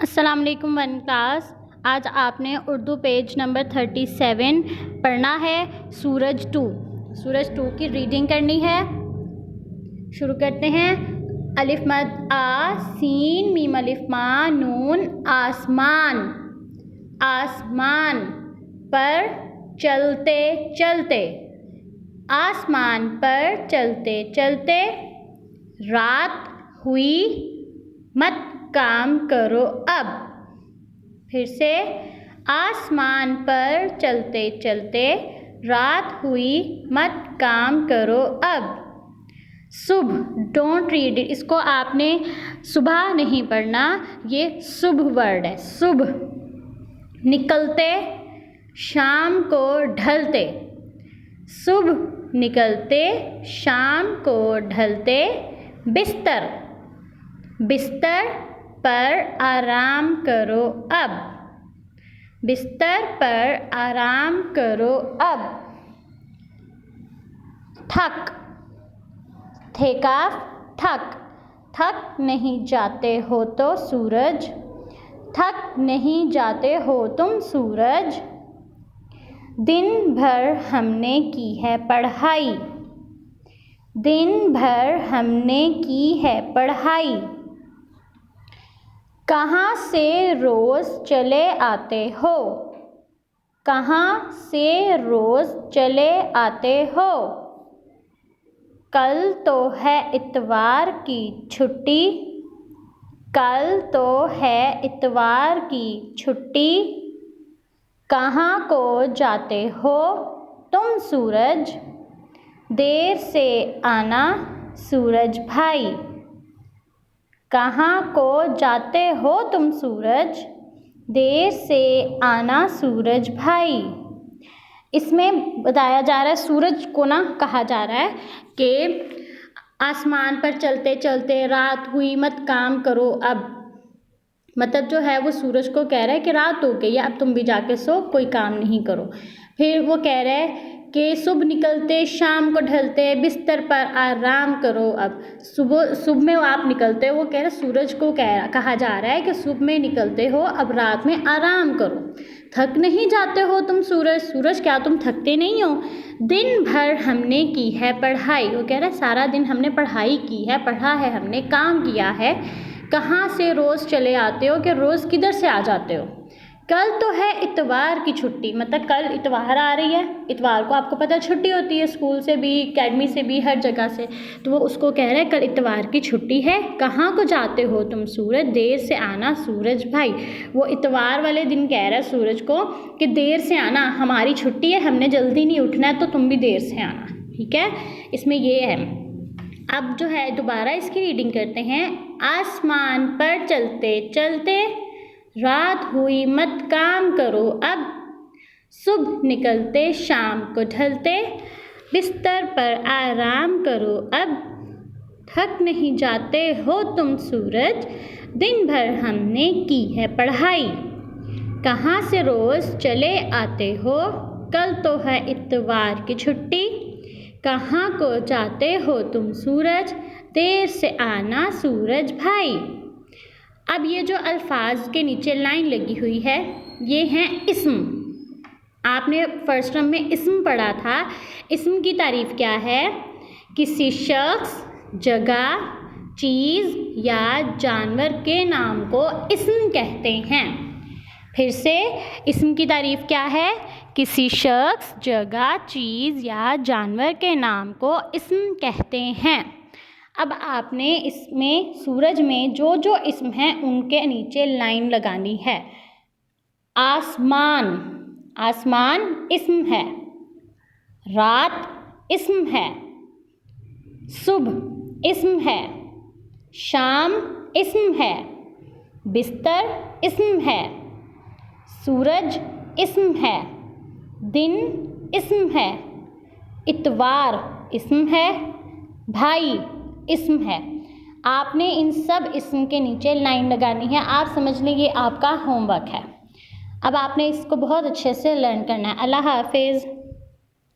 अस्सलाम वालेकुम one class. आज आपने उर्दू पेज नंबर 37 पढ़ना है। सूरज टू की रीडिंग करनी है। शुरू करते हैं। अलिफ मद आ, सीन मीम अलिफ मा नून। आसमान, आसमान पर चलते चलते, आसमान पर चलते चलते। रात हुई मत काम करो अब। फिर से, आसमान पर चलते चलते, रात हुई मत काम करो अब। सुबह, डोंट रीड इट, इसको आपने सुबह नहीं पढ़ना, ये सुबह वर्ड है। सुबह, निकलते, शाम को ढलते। सुबह निकलते, शाम को ढलते। बिस्तर, बिस्तर पर आराम करो अब। बिस्तर पर आराम करो अब। थक, थेकाफ, थक, थक नहीं जाते हो तो सूरज, थक नहीं जाते हो तुम सूरज। दिन भर हमने की है पढ़ाई, दिन भर हमने की है पढ़ाई। कहाँ से रोज़ चले आते हो, कहाँ से रोज़ चले आते हो। कल तो है इतवार की छुट्टी, कल तो है इतवार की छुट्टी। कहाँ को जाते हो तुम सूरज, देर से आना सूरज भाई। कहाँ को जाते हो तुम सूरज, देर से आना सूरज भाई। इसमें बताया जा रहा है, सूरज को ना कहा जा रहा है कि आसमान पर चलते चलते रात हुई मत काम करो अब। मतलब जो है वो सूरज को कह रहा है कि रात हो गई है, अब तुम भी जाके सो, कोई काम नहीं करो। फिर वो कह रहा है कि सुबह निकलते, शाम को ढलते, बिस्तर पर आराम करो अब। सुबह में आप निकलते हो, वो कह रहे सूरज को कहा जा रहा है कि सुबह में निकलते हो, अब रात में आराम करो। थक नहीं जाते हो तुम सूरज, सूरज क्या तुम थकते नहीं हो। दिन भर हमने की है पढ़ाई, वो कह रहा है सारा दिन हमने पढ़ाई की है, पढ़ा है हमने, काम किया है। कहाँ से रोज़ चले आते हो, कि रोज़ किधर से आ जाते हो। कल तो है इतवार की छुट्टी, मतलब कल इतवार आ रही है। इतवार को आपको पता है छुट्टी होती है, स्कूल से भी, एकेडमी से भी, हर जगह से। तो वो उसको कह रहे हैं कल इतवार की छुट्टी है। कहाँ को जाते हो तुम सूरज, देर से आना सूरज भाई। वो इतवार वाले दिन कह रहा है सूरज को कि देर से आना, हमारी छुट्टी है, हमने जल्दी नहीं उठना है, तो तुम भी देर से आना। ठीक है, इसमें ये है। अब जो है दोबारा इसकी रीडिंग करते हैं। आसमान पर चलते चलते, रात हुई मत काम करो अब। सुबह निकलते, शाम को ढलते, बिस्तर पर आराम करो अब। थक नहीं जाते हो तुम सूरज, दिन भर हमने की है पढ़ाई। कहाँ से रोज़ चले आते हो, कल तो है इतवार की छुट्टी। कहाँ को जाते हो तुम सूरज, देर से आना सूरज भाई। अब ये जो अल्फाज के नीचे लाइन लगी हुई है, ये हैं इस्म। आपने फर्स्ट टर्म में इस्म पढ़ा था। इस्म की तारीफ़ क्या है, किसी शख्स, जगह, चीज़ या जानवर के नाम को इस्म कहते हैं। फिर से, इस्म की तारीफ़ क्या है, किसी शख्स, जगह, चीज़ या जानवर के नाम को इस्म कहते हैं। अब आपने इसमें सूरज में जो जो इस्म हैं उनके नीचे लाइन लगानी है। आसमान, आसमान इस्म है। रात इस्म है। सुबह इस्म है। शाम इस्म है। बिस्तर इस्म है। सूरज इस्म है। दिन इस्म है। इतवार इस्म है। भाई इस्म है। आपने इन सब इस्म के नीचे लाइन लगानी है। आप समझ लें ये आपका होमवर्क है। अब आपने इसको बहुत अच्छे से लर्न करना है। अल्लाह हाफिज़।